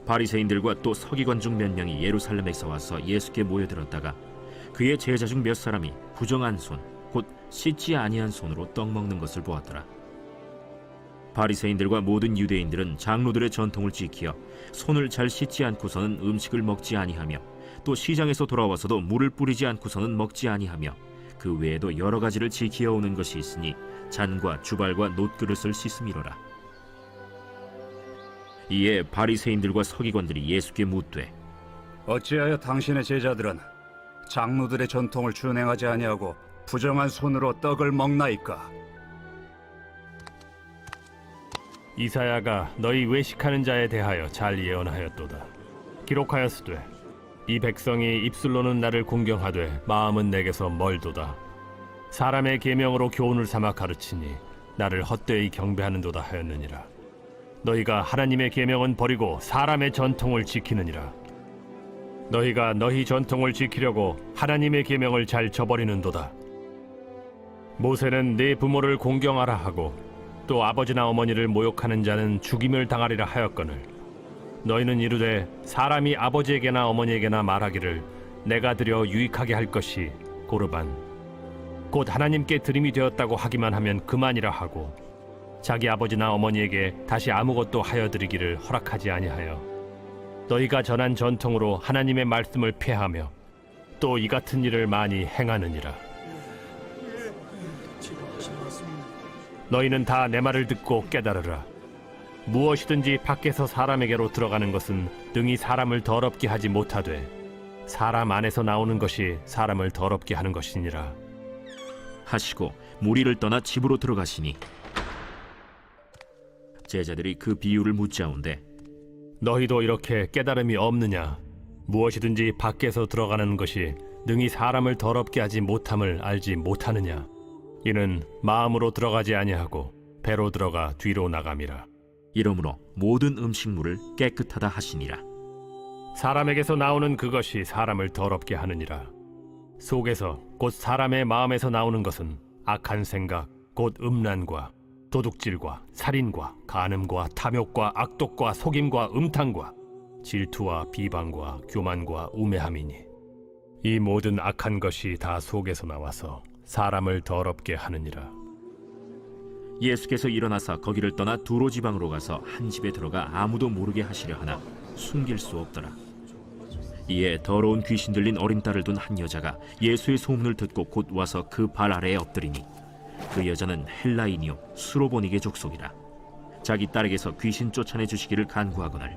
바리새인들과 또 서기관 중 몇 명이 예루살렘에서 와서 예수께 모여들었다가 그의 제자 중 몇 사람이 부정한 손, 곧 씻지 아니한 손으로 떡 먹는 것을 보았더라. 바리새인들과 모든 유대인들은 장로들의 전통을 지키어 손을 잘 씻지 않고서는 음식을 먹지 아니하며 또 시장에서 돌아와서도 물을 뿌리지 않고서는 먹지 아니하며 그 외에도 여러 가지를 지키어 오는 것이 있으니 잔과 주발과 놋그릇을 씻음이로라. 이에 바리새인들과 서기관들이 예수께 묻되 어찌하여 당신의 제자들은 장로들의 전통을 준행하지 아니하고 부정한 손으로 떡을 먹나이까? 이사야가 너희 외식하는 자에 대하여 잘 예언하였도다. 기록하였으되 이 백성이 입술로는 나를 공경하되 마음은 내게서 멀도다. 사람의 계명으로 교훈을 삼아 가르치니 나를 헛되이 경배하는도다 하였느니라. 너희가 하나님의 계명은 버리고 사람의 전통을 지키느니라. 너희가 너희 전통을 지키려고 하나님의 계명을 잘 저버리는도다. 모세는 네 부모를 공경하라 하고 또 아버지나 어머니를 모욕하는 자는 죽임을 당하리라 하였거늘 너희는 이르되 사람이 아버지에게나 어머니에게나 말하기를 내가 드려 유익하게 할 것이 고르반 곧 하나님께 드림이 되었다고 하기만 하면 그만이라 하고 자기 아버지나 어머니에게 다시 아무것도 하여 드리기를 허락하지 아니하여 너희가 전한 전통으로 하나님의 말씀을 폐하며 또 이 같은 일을 많이 행하느니라. 너희는 다 내 말을 듣고 깨달으라. 무엇이든지 밖에서 사람에게로 들어가는 것은 능히 사람을 더럽게 하지 못하되 사람 안에서 나오는 것이 사람을 더럽게 하는 것이니라 하시고 무리를 떠나 집으로 들어가시니 제자들이 그 비유를 묻자온데 너희도 이렇게 깨달음이 없느냐? 무엇이든지 밖에서 들어가는 것이 능히 사람을 더럽게 하지 못함을 알지 못하느냐? 이는 마음으로 들어가지 아니하고 배로 들어가 뒤로 나감이라. 이러므로 모든 음식물을 깨끗하다 하시니라. 사람에게서 나오는 그것이 사람을 더럽게 하느니라. 속에서 곧 사람의 마음에서 나오는 것은 악한 생각 곧 음란과 도둑질과 살인과 간음과 탐욕과 악독과 속임과 음탕과 질투와 비방과 교만과 우매함이니 이 모든 악한 것이 다 속에서 나와서 사람을 더럽게 하느니라. 예수께서 일어나사 거기를 떠나 두로 지방으로 가서 한 집에 들어가 아무도 모르게 하시려 하나 숨길 수 없더라. 이에 더러운 귀신 들린 어린 딸을 둔 한 여자가 예수의 소문을 듣고 곧 와서 그 발 아래에 엎드리니 그 여자는 헬라인이요 수로보니게 족속이라. 자기 딸에게서 귀신 쫓아내 주시기를 간구하거늘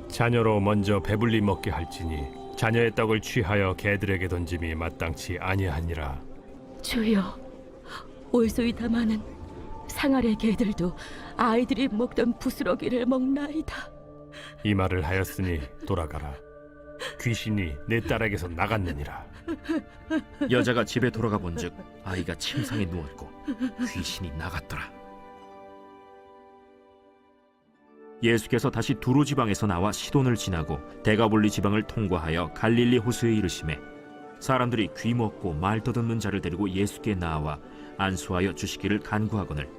자녀로 먼저 배불리 먹게 할지니 자녀의 떡을 취하여 개들에게 던짐이 마땅치 아니하니라. 주여, 올소이다마는 상아래 개들도 아이들이 먹던 부스러기를 먹나이다. 이 말을 하였으니 돌아가라. 귀신이 내 딸에게서 나갔느니라. 여자가 집에 돌아가 본즉 아이가 침상에 누웠고 귀신이 나갔더라. 예수께서 다시 두로 지방에서 나와 시돈을 지나고 데가볼리 지방을 통과하여 갈릴리 호수에 이르시매 사람들이 귀 먹고 말 더듬는 자를 데리고 예수께 나와 안수하여 주시기를 간구하거늘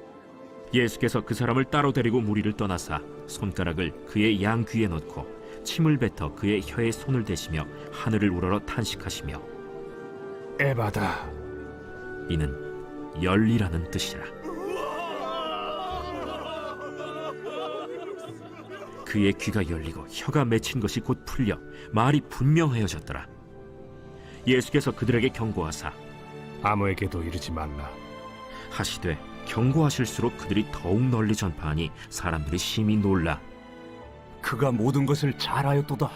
예수께서 그 사람을 따로 데리고 무리를 떠나사 손가락을 그의 양 귀에 넣고 침을 뱉어 그의 혀에 손을 대시며 하늘을 우러러 탄식하시며 에바다, 이는 열리라는 뜻이라. 그의 귀가 열리고 혀가 맺힌 것이 곧 풀려 말이 분명하여졌더라. 예수께서 그들에게 경고하사 아무에게도 이르지 말라. 하시되 경고하실수록 그들이 더욱 널리 전파하니 사람들이 심히 놀라 그가 모든 것을 잘하였도다.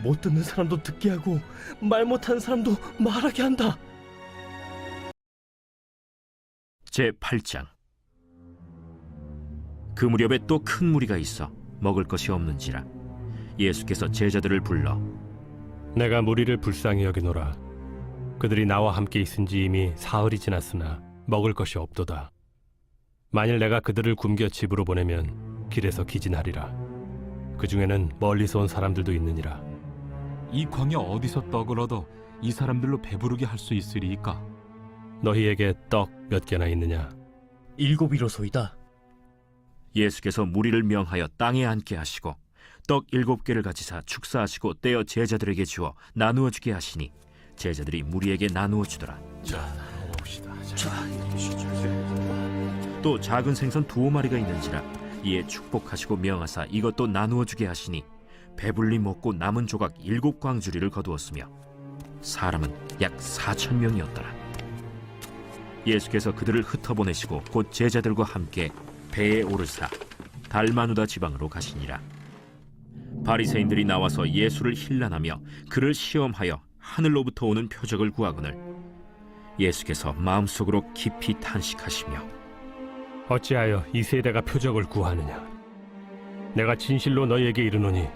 못 듣는 사람도 듣게 하고 말 못하는 사람도 말하게 한다. 제8장. 그 무렵에 또 큰 무리가 있어 먹을 것이 없는지라 예수께서 제자들을 불러 내가 무리를 불쌍히 여기노라. 그들이 나와 함께 있은지 이미 사흘이 지났으나 먹을 것이 없도다. 만일 내가 그들을 굶겨 집으로 보내면 길에서 기진하리라. 그 중에는 멀리서 온 사람들도 있느니라. 이 광야 어디서 떡을 얻어 이 사람들로 배부르게 할 수 있으리이까? 너희에게 떡 몇 개나 있느냐? 7이로소이다. 예수께서 무리를 명하여 땅에 앉게 하시고 떡 7개를 가지사 축사하시고 떼어 제자들에게 주어 나누어 주게 하시니 제자들이 무리에게 나누어 주더라. 또 작은 생선 2마리가 있는지라 이에 축복하시고 명하사 이것도 나누어 주게 하시니 배불리 먹고 남은 조각 7광주리를 거두었으며 사람은 약 4,000명이었더라. 예수께서 그들을 흩어보내시고 곧 제자들과 함께 배에 오르사 달마누다 지방으로 가시니라. 바리새인들이 나와서 예수를 힐난하며 그를 시험하여 하늘로부터 오는 표적을 구하거늘 예수께서 마음속으로 깊이 탄식하시며 어찌하여 이 세대가 표적을 구하느냐? 내가 진실로 너희에게 이르노니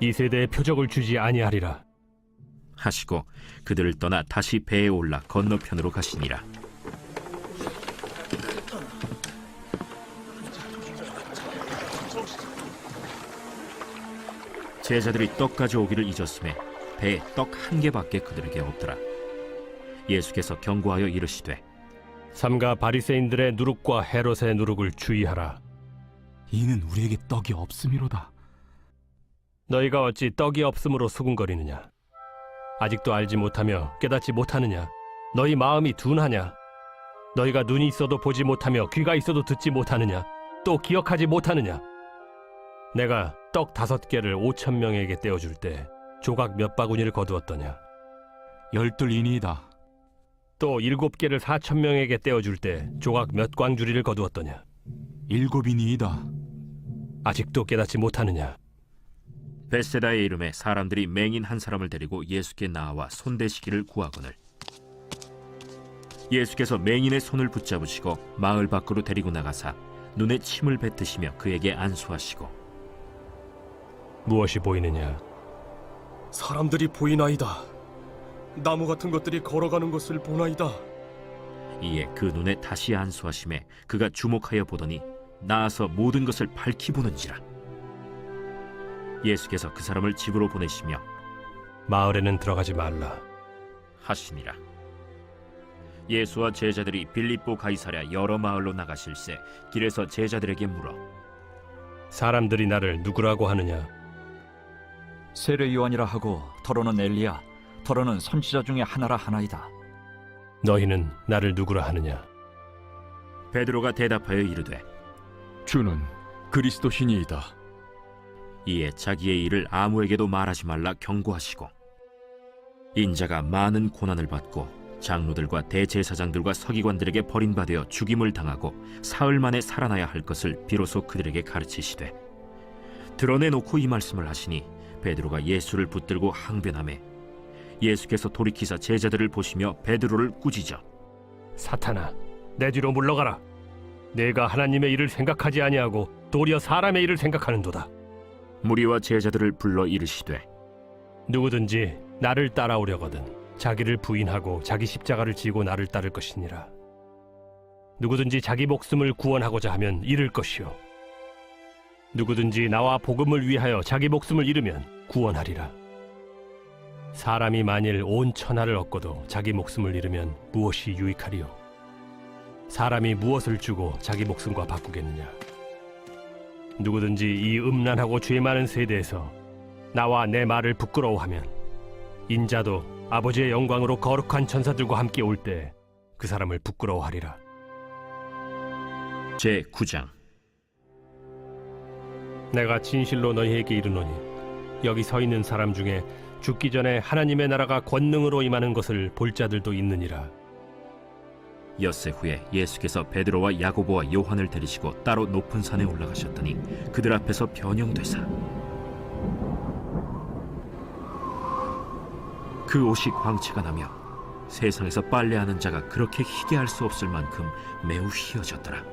이 세대에 표적을 주지 아니하리라. 하시고 그들을 떠나 다시 배에 올라 건너편으로 가시니라. 제자들이 떡 가져오기를 잊었음에 배에 떡 1개밖에 그들에게 없더라. 예수께서 경고하여 이르시되 삼가 바리새인들의 누룩과 헤롯의 누룩을 주의하라. 이는 우리에게 떡이 없음이로다. 너희가 어찌 떡이 없음으로 수군거리느냐? 아직도 알지 못하며 깨닫지 못하느냐? 너희 마음이 둔하냐? 너희가 눈이 있어도 보지 못하며 귀가 있어도 듣지 못하느냐? 또 기억하지 못하느냐? 내가 떡 5개를 5,000명에게 떼어줄 때 조각 몇 바구니를 거두었더냐? 12이니이다. 또 7개를 4,000명에게 떼어줄 때 조각 몇 광주리를 거두었더냐? 7이니이다. 아직도 깨닫지 못하느냐? 벳세다의 이름에 사람들이 맹인 한 사람을 데리고 예수께 나와 손대시기를 구하거늘 예수께서 맹인의 손을 붙잡으시고 마을 밖으로 데리고 나가사 눈에 침을 뱉으시며 그에게 안수하시고 무엇이 보이느냐? 사람들이 보이나이다. 나무 같은 것들이 걸어가는 것을 보나이다. 이에 그 눈에 다시 안수하심에 그가 주목하여 보더니 나아서 모든 것을 밝히 보는지라. 예수께서 그 사람을 집으로 보내시며 마을에는 들어가지 말라. 하시니라. 예수와 제자들이 빌립보 가이사랴 여러 마을로 나가실새 길에서 제자들에게 물어 사람들이 나를 누구라고 하느냐? 세례 요한이라 하고 더러는 엘리야, 더러는 선지자 중에 하나라 하나이다. 너희는 나를 누구라 하느냐? 베드로가 대답하여 이르되 주는 그리스도시니이다. 이에 자기의 일을 아무에게도 말하지 말라 경고하시고 인자가 많은 고난을 받고 장로들과 대제사장들과 서기관들에게 버림받아 죽임을 당하고 사흘 만에 살아나야 할 것을 비로소 그들에게 가르치시되 드러내놓고 이 말씀을 하시니 베드로가 예수를 붙들고 항변하매 예수께서 돌이키사 제자들을 보시며 베드로를 꾸짖어 사탄아, 내 뒤로 물러가라. 내가 하나님의 일을 생각하지 아니하고 도리어 사람의 일을 생각하는도다. 무리와 제자들을 불러 이르시되 누구든지 나를 따라오려거든 자기를 부인하고 자기 십자가를 지고 나를 따를 것이니라. 누구든지 자기 목숨을 구원하고자 하면 잃을 것이요 누구든지 나와 복음을 위하여 자기 목숨을 잃으면 구원하리라. 사람이 만일 온 천하를 얻고도 자기 목숨을 잃으면 무엇이 유익하리요? 사람이 무엇을 주고 자기 목숨과 바꾸겠느냐? 누구든지 이 음란하고 죄 많은 세대에서 나와 내 말을 부끄러워하면 인자도 아버지의 영광으로 거룩한 천사들과 함께 올 때 그 사람을 부끄러워하리라. 제9장 내가 진실로 너희에게 이르노니 여기 서 있는 사람 중에 죽기 전에 하나님의 나라가 권능으로 임하는 것을 볼 자들도 있느니라. 엿새 후에 예수께서 베드로와 야고보와 요한을 데리시고 따로 높은 산에 올라가셨더니 그들 앞에서 변형되사 그 옷이 광채가 나며 세상에서 빨래하는 자가 그렇게 희게 할 수 없을 만큼 매우 희어졌더라.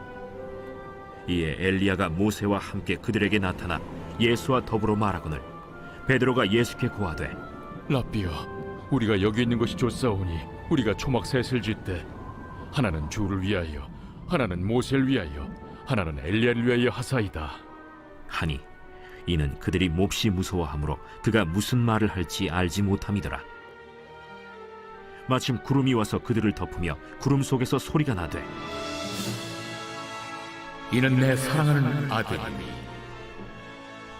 이에 엘리야가 모세와 함께 그들에게 나타나 예수와 더불어 말하거늘 베드로가 예수께 고하되 라삐여, 우리가 여기 있는 것이 좋사오니 우리가 초막 셋을 짓되 하나는 주를 위하여, 하나는 모세를 위하여, 하나는 엘리야를 위하여 하사이다. 하니 이는 그들이 몹시 무서워하므로 그가 무슨 말을 할지 알지 못함이더라. 마침 구름이 와서 그들을 덮으며 구름 속에서 소리가 나되 이는 내 사랑하는 아들이니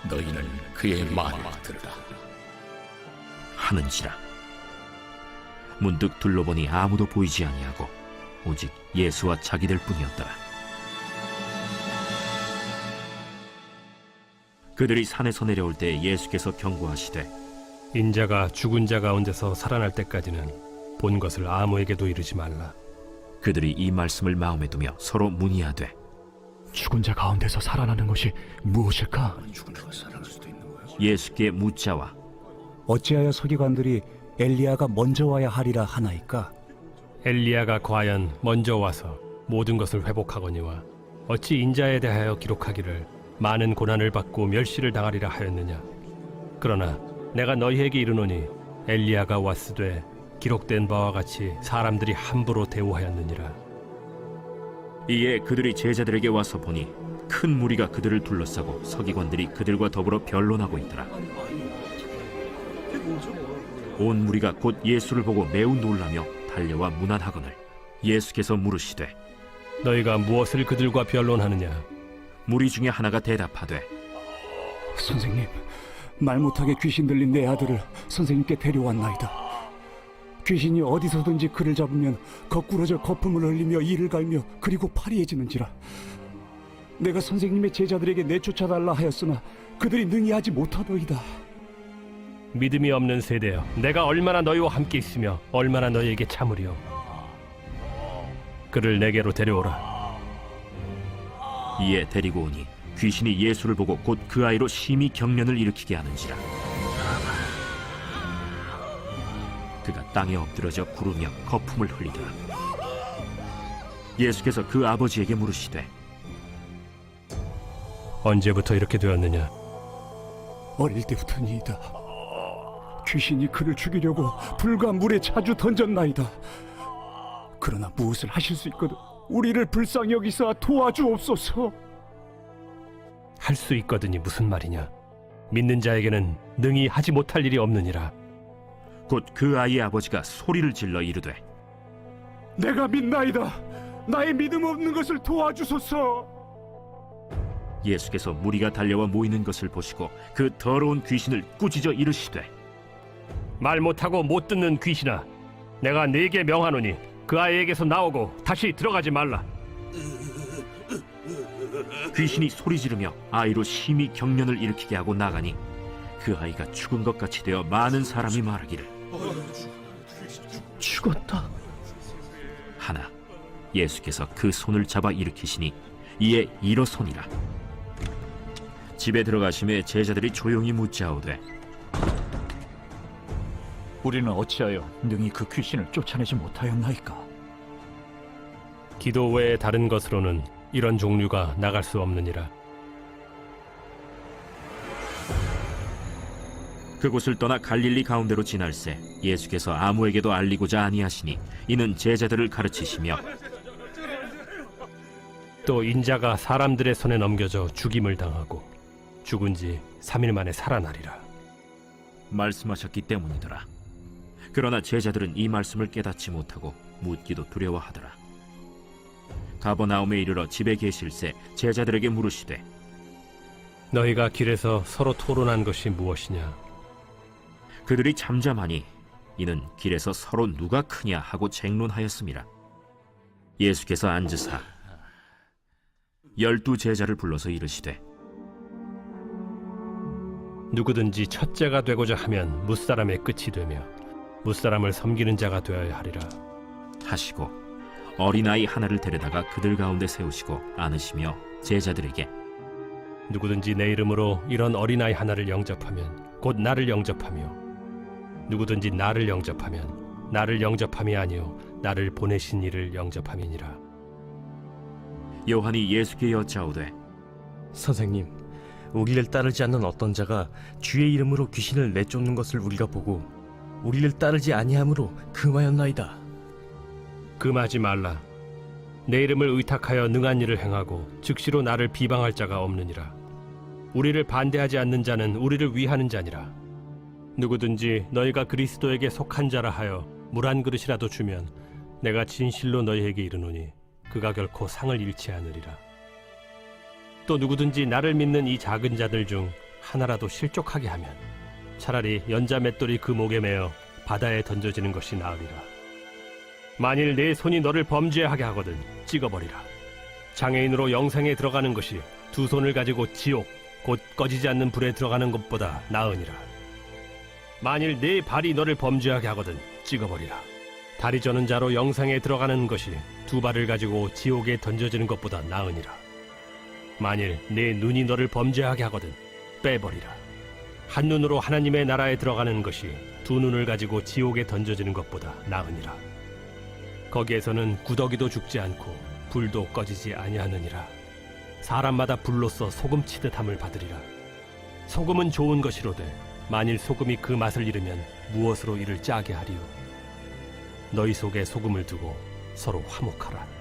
너희는 그의 말을 들으라. 하는지라. 문득 둘러보니 아무도 보이지 아니하고 오직 예수와 자기들 뿐이었더라. 그들이 산에서 내려올 때 예수께서 경고하시되 인자가 죽은 자 가운데서 살아날 때까지는 본 것을 아무에게도 이르지 말라. 그들이 이 말씀을 마음에 두며 서로 문의하되 죽은 자 가운데서 살아나는 것이 무엇일까? 예수께 묻자와 어찌하여 서기관들이 엘리야가 먼저 와야 하리라 하나이까? 엘리야가 과연 먼저 와서 모든 것을 회복하거니와 어찌 인자에 대하여 기록하기를 많은 고난을 받고 멸시를 당하리라 하였느냐. 그러나 내가 너희에게 이르노니 엘리야가 왔으되 기록된 바와 같이 사람들이 함부로 대우하였느니라. 이에 그들이 제자들에게 와서 보니 큰 무리가 그들을 둘러싸고 서기관들이 그들과 더불어 변론하고 있더라. 온 무리가 곧 예수를 보고 매우 놀라며 달려와 문안하거늘 예수께서 물으시되 너희가 무엇을 그들과 변론하느냐. 무리 중에 하나가 대답하되 선생님, 말 못하게 귀신 들린 내 아들을 선생님께 데려왔나이다. 귀신이 어디서든지 그를 잡으면 거꾸러져 거품을 흘리며 이를 갈며 그리고 파리해지는지라. 내가 선생님의 제자들에게 내쫓아달라 하였으나 그들이 능히 하지 못하더이다. 믿음이 없는 세대여, 내가 얼마나 너희와 함께 있으며 얼마나 너희에게 참으리요. 그를 내게로 데려오라. 이에 데리고 오니 귀신이 예수를 보고 곧 그 아이로 심히 경련을 일으키게 하는지라. 그가 땅에 엎드러져 구르며 거품을 흘리더라. 예수께서 그 아버지에게 물으시되 언제부터 이렇게 되었느냐. 어릴 때부터니이다. 귀신이 그를 죽이려고 불과 물에 자주 던졌나이다. 그러나 무엇을 하실 수 있거든 우리를 불쌍히 여기사 도와주옵소서. 할 수 있거든이 무슨 말이냐. 믿는 자에게는 능히 하지 못할 일이 없느니라. 곧 그 아이의 아버지가 소리를 질러 이르되 내가 믿나이다. 나의 믿음 없는 것을 도와주소서. 예수께서 무리가 달려와 모이는 것을 보시고 그 더러운 귀신을 꾸짖어 이르시되 말 못하고 못 듣는 귀신아, 내가 네게 명하노니 그 아이에게서 나오고 다시 들어가지 말라. 귀신이 소리 지르며 아이로 심히 경련을 일으키게 하고 나가니 그 아이가 죽은 것 같이 되어 많은 사람이 말하기를 죽었다. 하나 예수께서 그 손을 잡아 일으키시니 이에 일어서니라. 집에 들어가심에 제자들이 조용히 묻자오되 우리는 어찌하여 능히 그 귀신을 쫓아내지 못하였나이까? 기도 외에 다른 것으로는 이런 종류가 나갈 수 없느니라. 그곳을 떠나 갈릴리 가운데로 지날새 예수께서 아무에게도 알리고자 아니하시니 이는 제자들을 가르치시며 또 인자가 사람들의 손에 넘겨져 죽임을 당하고 죽은 지 3일 만에 살아나리라. 말씀하셨기 때문이더라. 그러나 제자들은 이 말씀을 깨닫지 못하고 묻기도 두려워하더라. 가버나움에 이르러 집에 계실새 제자들에게 물으시되 너희가 길에서 서로 토론한 것이 무엇이냐. 그들이 잠잠하니 이는 길에서 서로 누가 크냐 하고 쟁론하였음이라. 예수께서 앉으사 12 제자를 불러서 이르시되 누구든지 첫째가 되고자 하면 무사람의 끝이 되며 무사람을 섬기는 자가 되어야 하리라 하시고 어린아이 하나를 데려다가 그들 가운데 세우시고 안으시며 제자들에게 누구든지 내 이름으로 이런 어린아이 하나를 영접하면 곧 나를 영접하며 누구든지 나를 영접하면 나를 영접함이 아니요 나를 보내신 이를 영접함이니라. 요한이 예수께 여짜오되 선생님, 우리를 따르지 않는 어떤 자가 주의 이름으로 귀신을 내쫓는 것을 우리가 보고 우리를 따르지 아니함으로 금하였나이다. 금하지 말라. 내 이름을 의탁하여 능한 일을 행하고 즉시로 나를 비방할 자가 없느니라. 우리를 반대하지 않는 자는 우리를 위하는 자니라. 누구든지 너희가 그리스도에게 속한 자라 하여 물 한 그릇이라도 주면 내가 진실로 너희에게 이르노니 그가 결코 상을 잃지 않으리라. 또 누구든지 나를 믿는 이 작은 자들 중 하나라도 실족하게 하면 차라리 연자 맷돌이 그 목에 매어 바다에 던져지는 것이 나으리라. 만일 내 손이 너를 범죄하게 하거든 찍어버리라. 장애인으로 영생에 들어가는 것이 두 손을 가지고 지옥 곧 꺼지지 않는 불에 들어가는 것보다 나으니라. 만일 네 발이 너를 범죄하게 하거든 찍어버리라. 다리 저는 자로 영생에 들어가는 것이 두 발을 가지고 지옥에 던져지는 것보다 나으니라. 만일 네 눈이 너를 범죄하게 하거든 빼버리라. 한 눈으로 하나님의 나라에 들어가는 것이 두 눈을 가지고 지옥에 던져지는 것보다 나으니라. 거기에서는 구더기도 죽지 않고 불도 꺼지지 아니하느니라. 사람마다 불로써 소금 치듯함을 받으리라. 소금은 좋은 것이로되 만일 소금이 그 맛을 잃으면 무엇으로 이를 짜게 하리요. 너희 속에 소금을 두고 서로 화목하라.